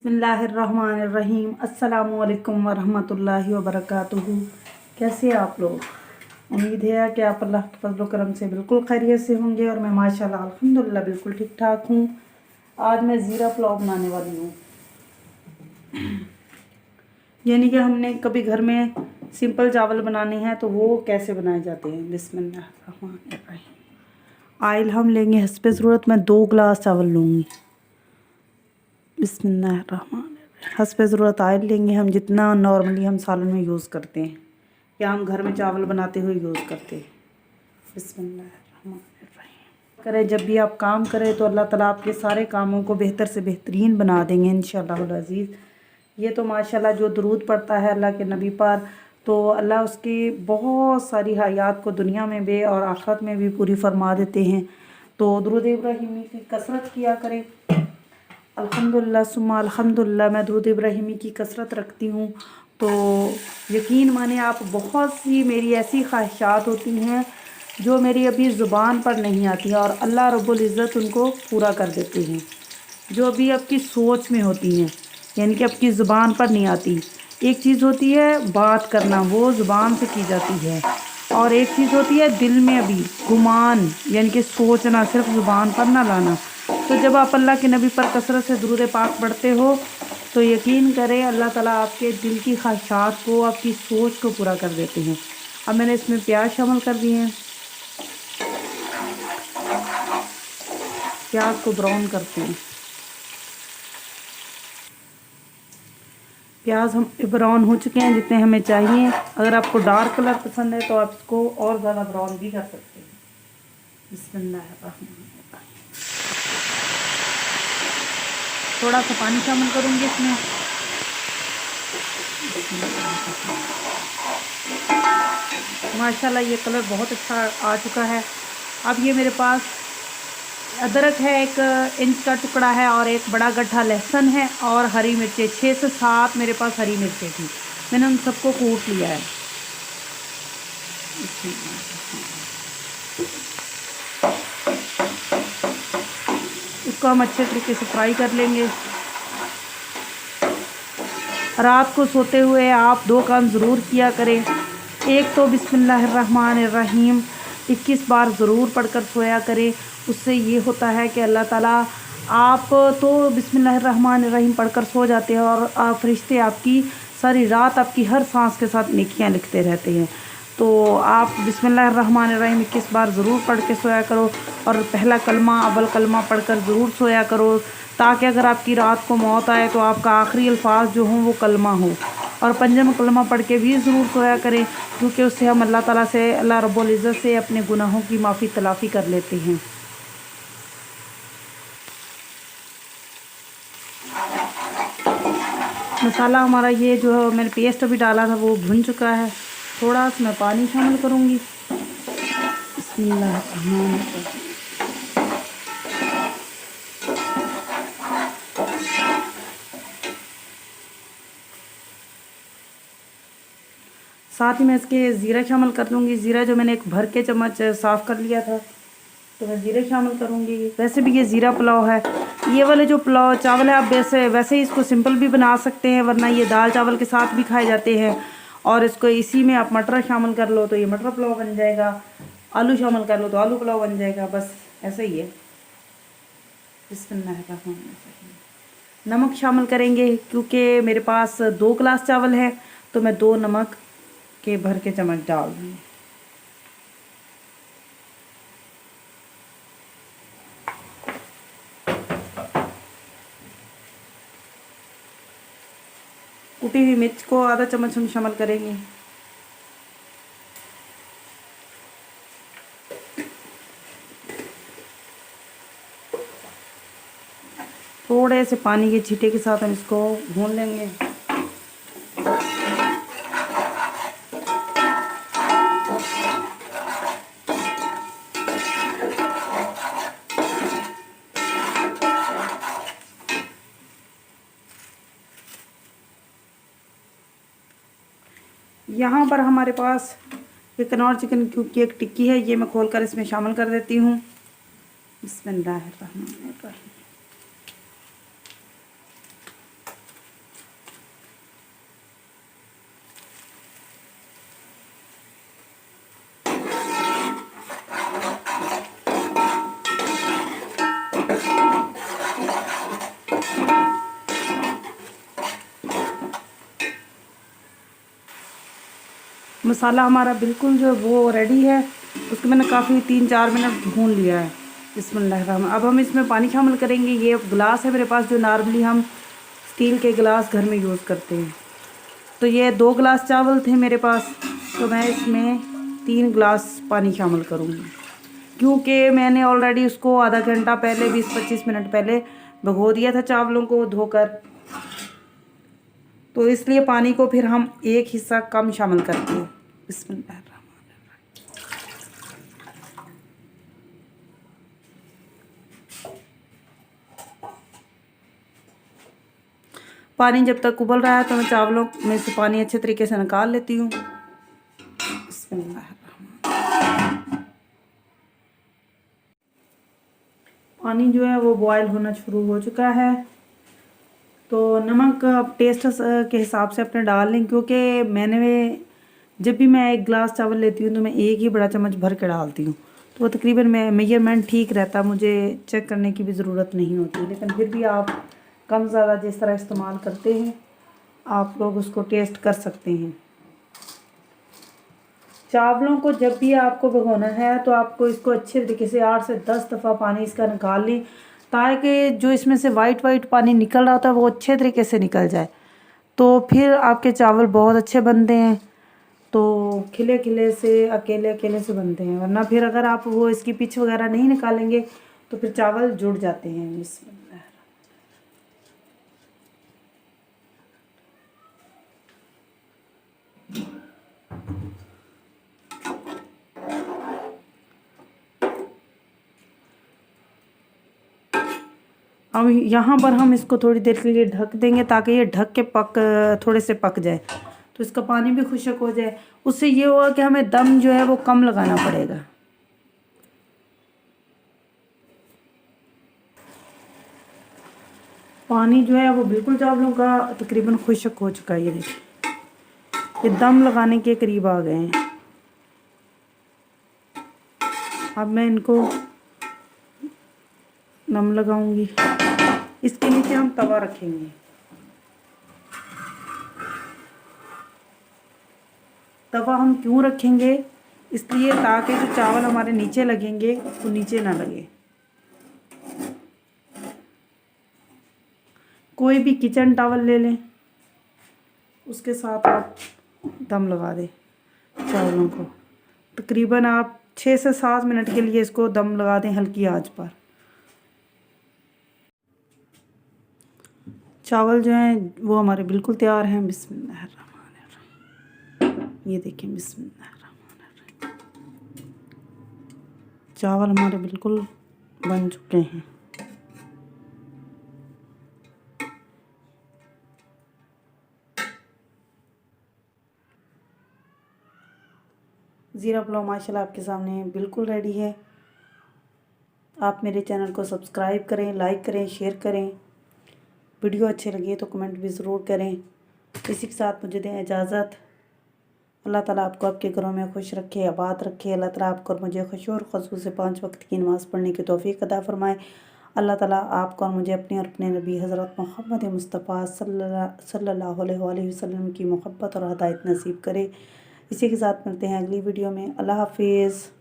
बिस्मिल्लाहिर्रहमानिर्रहीम। अस्सलामुअलैकुम वरहमतुल्लाहि वबरकातुहू। कैसे हैं आप लोग? उम्मीद है कि आप अल्लाह के फज़ल व करम से बिल्कुल खैरियत से होंगे और मैं माशाल्लाह अल्हम्दुलिल्लाह बिल्कुल ठीक ठाक हूँ। आज मैं ज़ीरा पुलाव बनाने वाली हूँ। यानी कि हमने कभी घर में सिंपल चावल बनाने हैं तो वो कैसे बनाए जाते हैं। बिस्मिल्लाहिर्रहमानिर्रहीम। आयल हम लेंगे हस्बे ज़रूरत। मैं 2 गिलास चावल लूँगी। बिस्मिल्लाहिर्रहमानिर्रहीम। हस्बे ज़रूरत आयल लेंगे हम, जितना नॉर्मली हम सालन में यूज़ करते हैं या हम घर में चावल बनाते हुए यूज़ करते हैं। बिस्मिल्लाहिर्रहमानिर्रहीम। करें जब भी आप काम करें तो अल्लाह ताला आपके सारे कामों को बेहतर से बेहतरीन बना देंगे इंशाअल्लाहुल अज़ीज़। ये तो माशाल्लाह जो दुरूद पढ़ता है अल्लाह के नबी पर, तो अल्लाह उसकी बहुत सारी हयात को दुनिया में भी और आखिरत में भी पूरी फरमा देते हैं। तो दुरूद इब्राहिमी की कसरत किया करें। अल्हम्दुलिल्लाह सुम्मा अल्हम्दुलिल्लाह। मैं दुरूद इब्राहिमी की कसरत रखती हूँ। तो यकीन माने आप, बहुत सी मेरी ऐसी ख्वाहिशात होती हैं जो मेरी अभी ज़ुबान पर नहीं आती और अल्लाह रब्बुल इज़्ज़त उनको पूरा कर देते हैं। जो अभी आपकी सोच में होती हैं, यानी कि आपकी ज़ुबान पर नहीं आती। एक चीज़ होती है बात करना, वो ज़ुबान से की जाती है, और एक चीज़ होती है दिल में अभी गुमान, यानी कि सोचना, सिर्फ ज़ुबान पर ना लाना। तो जब आप अल्लाह के नबी पर कसरत से दुरूद पाक पढ़ते हो तो यकीन करें अल्लाह ताला आपके दिल की ख्वाहिशात को, आपकी सोच को पूरा कर देते हैं। अब मैंने इसमें प्याज शामिल कर दिए हैं। प्याज को ब्राउन करते हैं। प्याज हम ब्राउन हो चुके हैं जितने हमें चाहिए। अगर आपको डार्क कलर पसंद है तो आप इसको और ज़्यादा ब्राउन भी कर सकते हैं। बिस्मिल्लाहिर्रहमानिर्रहीम। थोड़ा सा पानी शामिल करूँगी इसमें। माशाल्लाह ये कलर बहुत अच्छा आ चुका है। अब ये मेरे पास अदरक है, 1 इंच का टुकड़ा है, और एक बड़ा गड्ढा लहसुन है, और हरी मिर्चें 6 से 7 मेरे पास हरी मिर्चें थी। मैंने उन सबको कूट लिया है। इसको हम अच्छे तरीके से फ्राई कर लेंगे। रात को सोते हुए आप 2 काम ज़रूर किया करें। एक तो बिस्मिल्लाहिर्रहमानिर्रहीम 21 बार ज़रूर पढ़कर सोया करें। उससे ये होता है कि अल्लाह ताला, आप तो बिस्मिल्लाहिर्रहमानिर्रहीम पढ़कर सो जाते हैं और फरिश्ते आपकी सारी रात आपकी हर सांस के साथ नेकियां लिखते रहते हैं। तो आप बिस्मिल्लाहिर्रहमानिर्रहीम 21 बार ज़रूर पढ़ के सोया करो, और पहला कलमा, अव्वल कलमा पढ़कर ज़रूर सोया करो, ताकि अगर आपकी रात को मौत आए तो आपका आखिरी अल्फाज जो हों वो कलमा हो। और पंजम कलमा पढ़ के भी ज़रूर सोया करें, क्योंकि उससे हम अल्लाह ताला से, अल्लाह रब्बुल इज़्ज़त से अपने गुनाहों की माफ़ी तलाफ़ी कर लेते हैं। मसाला हमारा ये जो मैंने पेस्ट अभी डाला था वो भुन चुका है। थोड़ा सा मैं पानी शामिल करूँगी। बिस्मिल्लाहिर्रहमानिर्रहीम। साथ ही मैं इसके ज़ीरा शामिल कर दूँगी। ज़ीरा जो मैंने 1 भर के चम्मच साफ़ कर लिया था, तो मैं ज़ीरा शामिल करूँगी। वैसे भी ये ज़ीरा पुलाव है। ये वाले जो पुलाव चावल है, आप वैसे ही इसको सिंपल भी बना सकते हैं, वरना ये दाल चावल के साथ भी खाए जाते हैं। और इसको इसी में आप मटर शामिल कर लो तो ये मटर पुलाव बन जाएगा, आलू शामिल कर लो तो आलू पुलाव बन जाएगा। बस ऐसा ही है। बिस्मिल्लाहिर्रहमानिर्रहीम। नमक शामिल करेंगे, क्योंकि मेरे पास 2 गिलास चावल है तो मैं 2 नमक के भर के चम्मच डाल दूँगी। कुटी हुई मिर्च को आधा चम्मच हम शामिल करेंगे। थोड़े से पानी के छींटे के साथ हम इसको भून लेंगे। यहाँ पर हमारे पास ये कनौर चिकन क्यूब की एक टिक्की है, ये मैं खोलकर इसमें शामिल कर देती हूँ। बिस्मिल्लाहिर्रहमानिर्रहीम। मसाला हमारा बिल्कुल जो वो रेडी है। उसको मैंने काफ़ी 3-4 मिनट भून लिया है। बिस्मिल्लाहिर्रहमान। अब हम इसमें पानी शामिल करेंगे। ये गिलास है मेरे पास जो नॉर्मली हम स्टील के गिलास घर में यूज़ करते हैं। तो ये 2 गिलास चावल थे मेरे पास, तो मैं इसमें 3 गिलास पानी शामिल करूँगी, क्योंकि मैंने ऑलरेडी उसको आधा घंटा पहले 20-25 मिनट पहले भिगो दिया था चावलों को धोकर। तो इसलिए पानी को फिर हम एक हिस्सा कम शामिल करते हैं। बिस्मिल्लाह। पानी जब तक उबल रहा है तो मैं चावलों में से पानी अच्छे तरीके से निकाल लेती हूँ। पानी जो है वो बॉयल होना शुरू हो चुका है। तो नमक आप टेस्ट के हिसाब से अपने डाल लें, क्योंकि जब भी मैं 1 गिलास चावल लेती हूँ तो मैं 1 ही बड़ा चम्मच भर के डालती हूँ। तो वो तकरीबन मेजरमेंट ठीक रहता, मुझे चेक करने की भी ज़रूरत नहीं होती। लेकिन फिर भी आप कम ज़्यादा जिस तरह इस्तेमाल करते हैं आप लोग उसको टेस्ट कर सकते हैं। चावलों को जब भी आपको भिगोना है तो आपको इसको अच्छे तरीके से 8 से 10 दफ़ा पानी इसका निकाल लें, ताकि जो इसमें से वाइट पानी निकल रहा होता है वो अच्छे तरीके से निकल जाए। तो फिर आपके चावल बहुत अच्छे बनते हैं। तो खिले खिले से अकेले से बनते हैं, वरना फिर अगर आप वो इसकी पिच वगैरह नहीं निकालेंगे तो फिर चावल जुड़ जाते हैं। बिस्मिल्लाह। अब यहाँ पर हम इसको थोड़ी देर के लिए ढक देंगे, ताकि ये ढक के थोड़े से पक जाए, तो इसका पानी भी खुश्क हो जाए। उससे ये होगा कि हमें दम जो है वो कम लगाना पड़ेगा। पानी जो है वो बिल्कुल चावलों का तकरीबन खुश्क हो चुका है। ये देखिए, ये दम लगाने के करीब आ गए हैं। अब मैं इनको दम लगाऊंगी। इसके नीचे हम तवा रखेंगे। तवा हम क्यों रखेंगे? इसलिए ताकि जो चावल हमारे नीचे लगेंगे वो नीचे ना लगे। कोई भी किचन टॉवल ले लें, उसके साथ आप दम लगा दें चावलों को। तकरीबन आप 6 से 7 मिनट के लिए इसको दम लगा दें हल्की आंच पर। चावल जो हैं वो हमारे बिल्कुल तैयार हैं। बिस्मिल्लाहिर्रहमानिर्रहीम। ये देखें, बिस्मिल्लाहिर्रहमानिर्रहीम। चावल हमारे बिल्कुल बन चुके हैं। ज़ीरा पुलाव माशाल्लाह आपके सामने बिल्कुल रेडी है। आप मेरे चैनल को सब्सक्राइब करें, लाइक करें, शेयर करें। वीडियो अच्छे लगे तो कमेंट भी ज़रूर करें। इसी के साथ मुझे दें इजाज़त। अल्लाह ताला आपको आपके घरों में खुश रखे, आबाद रखे। अल्लाह ताला आपको और मुझे खुशी और खुशबू से 5 वक्त की नमाज़ पढ़ने की तौफीक अता फ़रमाए। अल्लाह ताला आपको और मुझे अपने और अपने नबी हज़रत मोहम्मद मुस्तफ़ा सल्लल्लाहु अलैहि वसल्लम की मोहब्बत और हदायत नसीब करे। इसी के साथ मिलते हैं अगली वीडियो में। अल्लाह हाफिज़।